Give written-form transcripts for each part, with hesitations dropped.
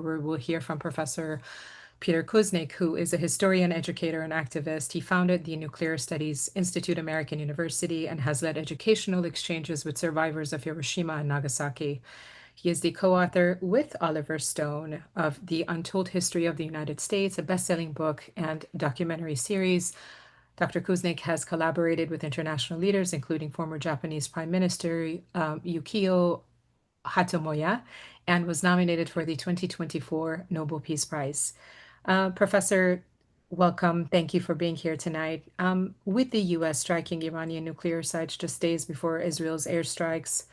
where we'll hear from Professor Peter Kuznick, who is a historian, educator, and activist. He founded the Nuclear Studies Institute American University and has led educational exchanges with survivors of Hiroshima and Nagasaki. He is the co-author with Oliver Stone of The Untold History of the United States, a best-selling book and documentary series. Dr. Kuznick has collaborated with international leaders, including former Japanese Prime Minister Yukio Hatomoya, and was nominated for the 2024 Nobel Peace Prize. Professor, welcome. Thank you for being here tonight. With the U.S. striking Iranian nuclear sites just days before Israel's airstrikes,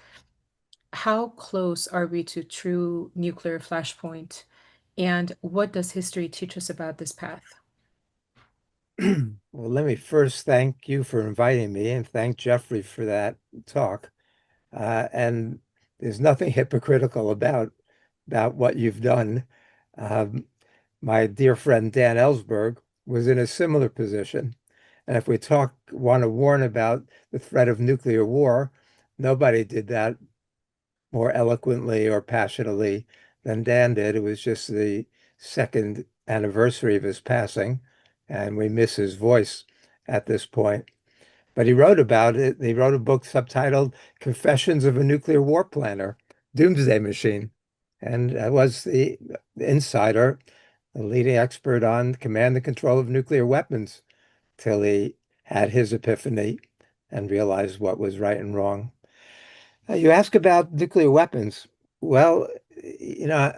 how close are we to true nuclear flashpoint? And what does history teach us about this path? Well, let me first thank you for inviting me and thank Jeffrey for that talk. And there's nothing hypocritical about what you've done. Um, my dear friend Dan Ellsberg was in a similar position. And if we want to warn about the threat of nuclear war, nobody did that more eloquently or passionately than Dan did. It was just the second anniversary of his passing, and we miss his voice at this point. But he wrote about it. He wrote a book subtitled Confessions of a Nuclear War Planner, Doomsday Machine. And I was the insider, the leading expert on command and control of nuclear weapons, till he had his epiphany and realized what was right and wrong. You ask about nuclear weapons. Well,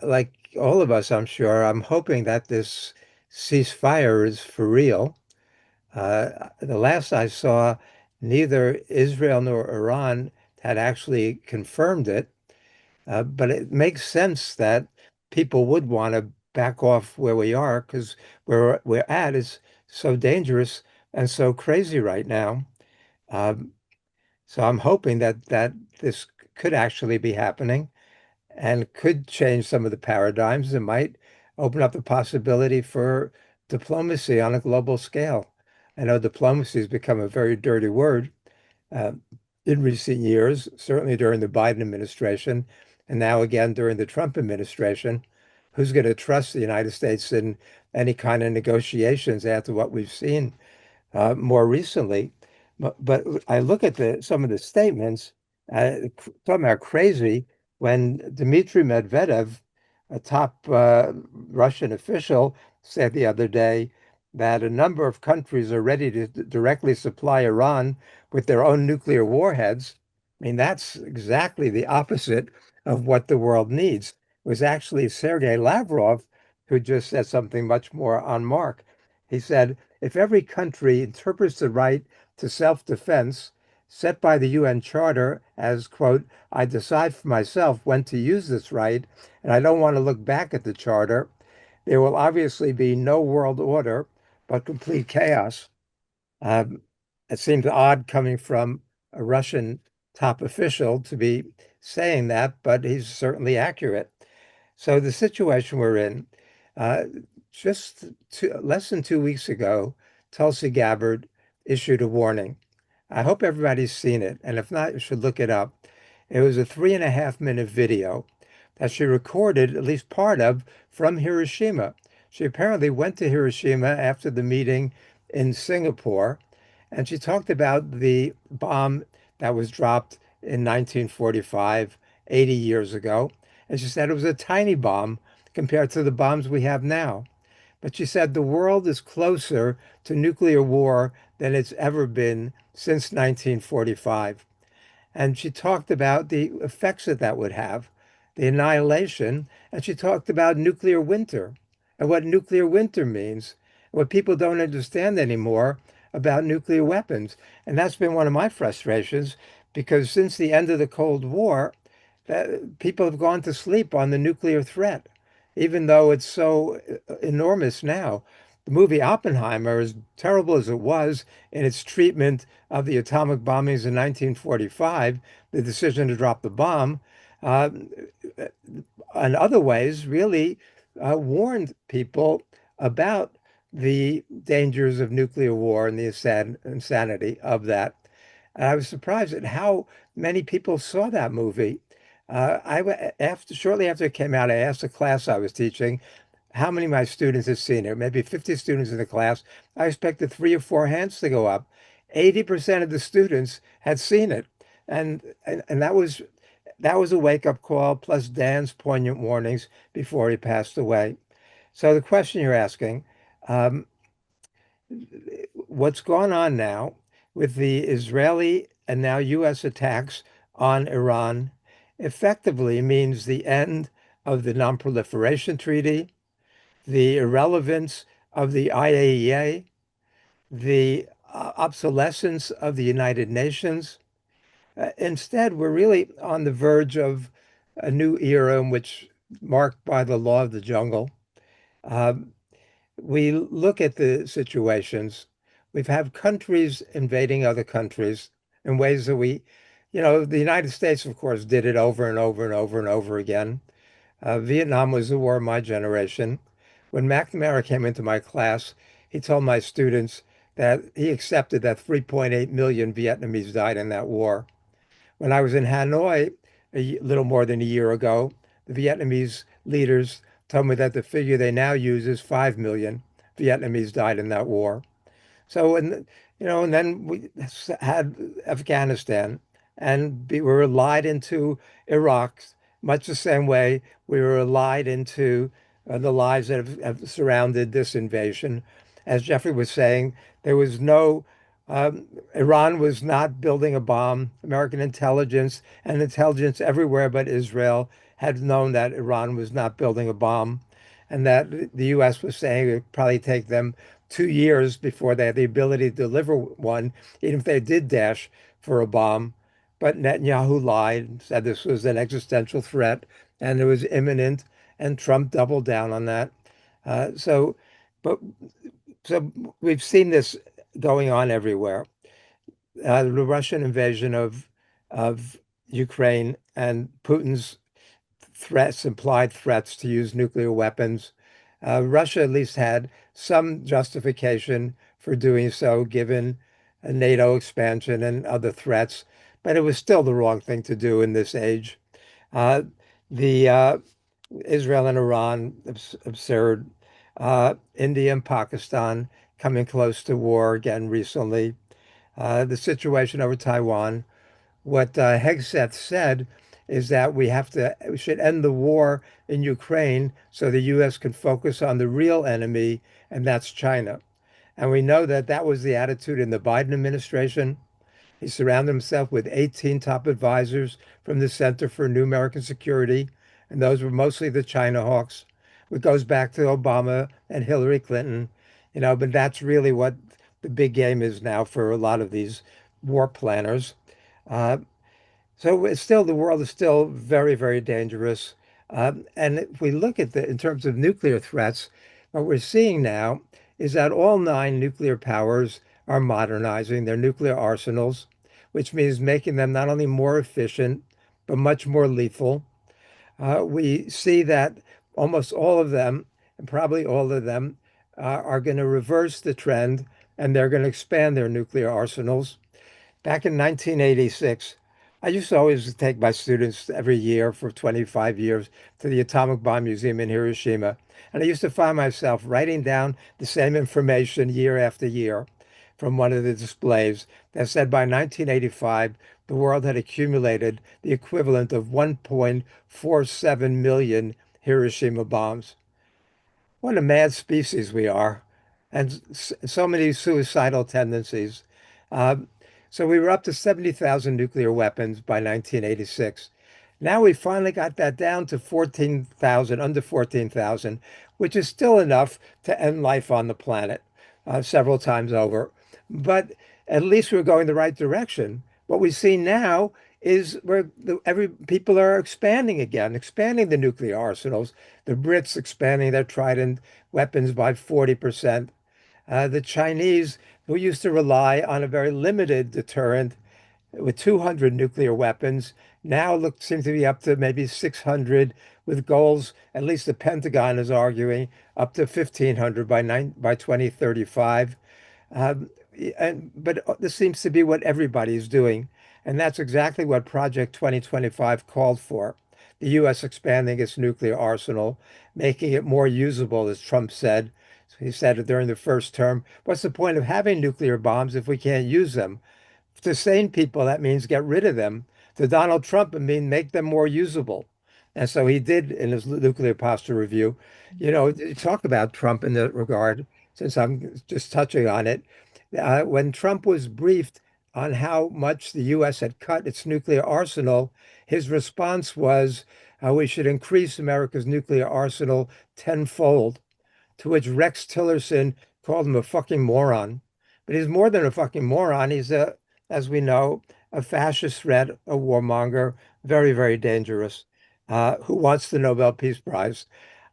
like all of us, I'm sure, I'm hoping that this ceasefire is for real. The last I saw, neither Israel nor Iran had actually confirmed it, but it makes sense that people would want to back off where we are because where we're at is so dangerous and so crazy right now. Um, so I'm hoping that this could actually be happening and could change some of the paradigms. It might open up the possibility for diplomacy on a global scale. I know diplomacy has become a very dirty word uh, in recent years, certainly during the Biden administration, and now again during the Trump administration. Who's going to trust the United States in any kind of negotiations after what we've seen more recently? But I look at some of the statements, talking about crazy, when Dmitry Medvedev, a top Russian official, said the other day that a number of countries are ready to directly supply Iran with their own nuclear warheads. I mean, that's exactly the opposite of what the world needs. It was actually Sergei Lavrov who just said something much more on mark. He said, if every country interprets the right to self-defense set by the UN Charter as, quote, I decide for myself when to use this right, and I don't want to look back at the Charter, there will obviously be no world order, but complete chaos. Um, it seems odd coming from a Russian top official to be saying that, but he's certainly accurate. So the situation we're in, uh, less than 2 weeks ago, Tulsi Gabbard issued a warning. I hope everybody's seen it, and if not, you should look it up. It was a 3.5 minute video that she recorded, at least part of, from Hiroshima. She apparently went to Hiroshima after the meeting in Singapore, and she talked about the bomb that was dropped in 1945, 80 years ago. And she said it was a tiny bomb compared to the bombs we have now. But she said the world is closer to nuclear war than it's ever been since 1945. And she talked about the effects that that would have, the annihilation. And she talked about nuclear winter and what nuclear winter means, what people don't understand anymore about nuclear weapons. And that's been one of my frustrations because since the end of the Cold War, people have gone to sleep on the nuclear threat, even though it's so enormous now. The movie Oppenheimer, as terrible as it was in its treatment of the atomic bombings in 1945, the decision to drop the bomb, uh, in other ways, really warned people about the dangers of nuclear war and the insanity of that. And I was surprised at how many people saw that movie. Shortly after it came out, I asked the class I was teaching how many of my students had seen it. Maybe 50 students in the class. I expected 3 or 4 hands to go up. 80% of the students had seen it, and that was a wake-up call. Plus Dan's poignant warnings before he passed away. So the question you're asking, um, what's going on now with the Israeli and now U.S. attacks on Iran effectively means the end of the Non-Proliferation Treaty, the irrelevance of the IAEA, the obsolescence of the United Nations. Instead, we're really on the verge of a new era in which marked by the law of the jungle. Um, we look at the situations. We've had countries invading other countries in ways that the United States, of course, did it over and over and over and over again. Vietnam was the war of my generation. When McNamara came into my class, he told my students that he accepted that 3.8 million Vietnamese died in that war. When I was in Hanoi little more than a year ago, the Vietnamese leaders told me that the figure they now use is 5 million Vietnamese died in that war. So, and then we had Afghanistan, and we were lied into Iraq, much the same way we were lied into the lies that have surrounded this invasion. As Jeffrey was saying, there was no, Iran was not building a bomb. American intelligence and intelligence everywhere but Israel had known that Iran was not building a bomb, and that the U.S. was saying it would probably take them 2 years before they had the ability to deliver one, even if they did dash for a bomb. But Netanyahu lied and said this was an existential threat and it was imminent, and Trump doubled down on that. So, but so we've seen this going on everywhere. The Russian invasion of Ukraine and Putin's implied threats to use nuclear weapons. Russia at least had some justification for doing so, given a NATO expansion and other threats, but it was still the wrong thing to do in this age. Uh, the Israel and Iran, absurd. India and Pakistan coming close to war again recently. The situation over Taiwan. What Hegseth said is that we should end the war in Ukraine so the U.S. can focus on the real enemy, and that's China. And we know that that was the attitude in the Biden administration. He surrounded himself with 18 top advisors from the Center for New American Security, and those were mostly the China hawks. It goes back to Obama and Hillary Clinton, but that's really what the big game is now for a lot of these war planners. Uh, so the world is still very, very dangerous. And if we look at in terms of nuclear threats, what we're seeing now is that all 9 nuclear powers are modernizing their nuclear arsenals, which means making them not only more efficient, but much more lethal. We see that almost all of them, and probably all of them, are going to reverse the trend, and they're going to expand their nuclear arsenals. Back in 1986, I used to always take my students every year for 25 years to the Atomic Bomb Museum in Hiroshima. And I used to find myself writing down the same information year after year from one of the displays that said by 1985, the world had accumulated the equivalent of 1.47 million Hiroshima bombs. What a mad species we are, and so many suicidal tendencies. Um, so we were up to 70,000 nuclear weapons by 1986. Now we finally got that down to 14,000, under 14,000, which is still enough to end life on the planet several times over. But at least we're going the right direction. What we see now is where every people are expanding again, expanding the nuclear arsenals. The Brits expanding their Trident weapons by 40%. The Chinese, who used to rely on a very limited deterrent with 200 nuclear weapons, now seem to be up to maybe 600, with goals, at least the Pentagon is arguing, up to 1,500 by 2035. Um, but this seems to be what everybody's doing. And that's exactly what Project 2025 called for. The U.S. expanding its nuclear arsenal, making it more usable, as Trump said. He said it during the first term. What's the point of having nuclear bombs if we can't use them? To sane people, that means get rid of them. To Donald Trump, it means make them more usable. And so he did in his nuclear posture review. You know, talk about Trump in that regard, since I'm just touching on it. When Trump was briefed on how much the U.S. had cut its nuclear arsenal, his response was, we should increase America's nuclear arsenal tenfold. To which Rex Tillerson called him a fucking moron. But he's more than a fucking moron. He's as we know, a fascist threat, a warmonger, very, very dangerous, who wants the Nobel Peace Prize.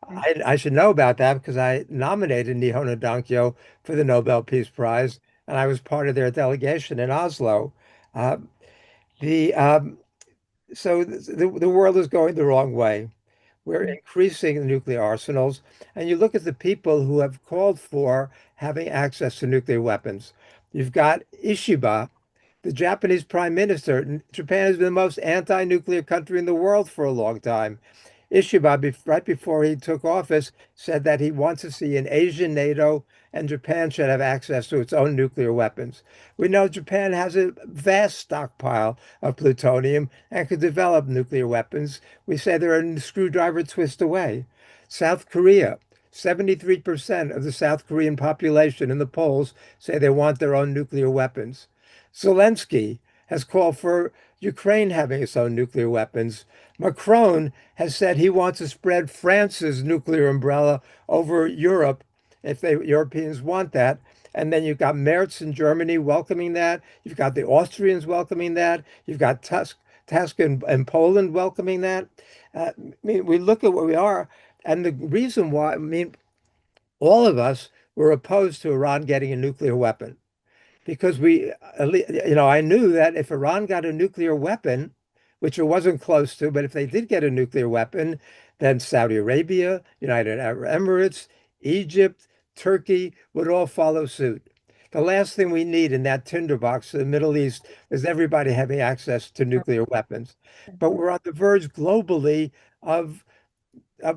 Right. I should know about that because I nominated Nihon Dankyo for the Nobel Peace Prize, and I was part of their delegation in Oslo. Uh, the so the world is going the wrong way. We're increasing the nuclear arsenals. And you look at the people who have called for having access to nuclear weapons. You've got Ishiba, the Japanese prime minister. Japan has been the most anti-nuclear country in the world for a long time. Ishiba, right before he took office, said that he wants to see an Asian NATO and Japan should have access to its own nuclear weapons. We know Japan has a vast stockpile of plutonium and could develop nuclear weapons. We say they're a screwdriver twist away. South Korea, 73% of the South Korean population in the polls say they want their own nuclear weapons. Zelensky has called for Ukraine having its own nuclear weapons. Macron has said he wants to spread France's nuclear umbrella over Europe if the Europeans want that. And then you've got Merz in Germany welcoming that. You've got the Austrians welcoming that. You've got Tusk in Poland welcoming that. I mean, we look at where we are, and the reason why, I mean, all of us were opposed to Iran getting a nuclear weapon because I knew that if Iran got a nuclear weapon, which it wasn't close to, but if they did get a nuclear weapon, then Saudi Arabia, United Arab Emirates, Egypt, Turkey would all follow suit. The last thing we need in that tinderbox in the Middle East is everybody having access to nuclear weapons. But we're on the verge globally of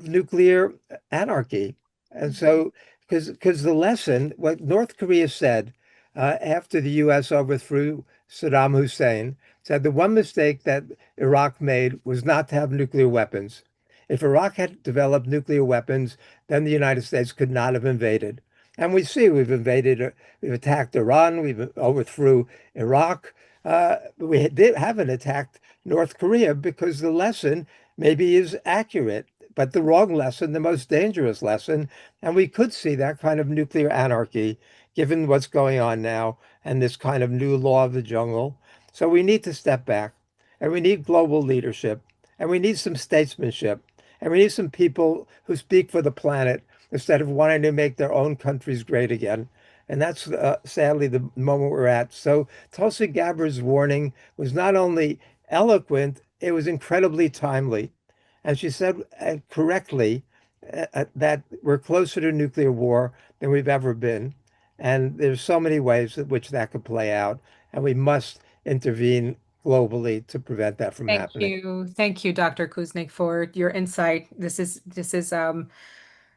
nuclear anarchy. And so, because the lesson, what North Korea said after the U.S. overthrew Saddam Hussein, said the one mistake that Iraq made was not to have nuclear weapons. If Iraq had developed nuclear weapons, then the United States could not have invaded. And we see we've attacked Iran, we've overthrew Iraq. Haven't attacked North Korea because the lesson maybe is accurate, but the wrong lesson, the most dangerous lesson. And we could see that kind of nuclear anarchy given what's going on now and this kind of new law of the jungle. So we need to step back and we need global leadership and we need some statesmanship and we need some people who speak for the planet instead of wanting to make their own countries great again. And that's sadly the moment we're at. So Tulsi Gabbard's warning was not only eloquent, it was incredibly timely. And she said correctly that we're closer to nuclear war than we've ever been. And there's so many ways in which that could play out. And we must intervene globally to prevent that from Thank happening. you. Thank you, Dr. Kuznick, for your insight. This is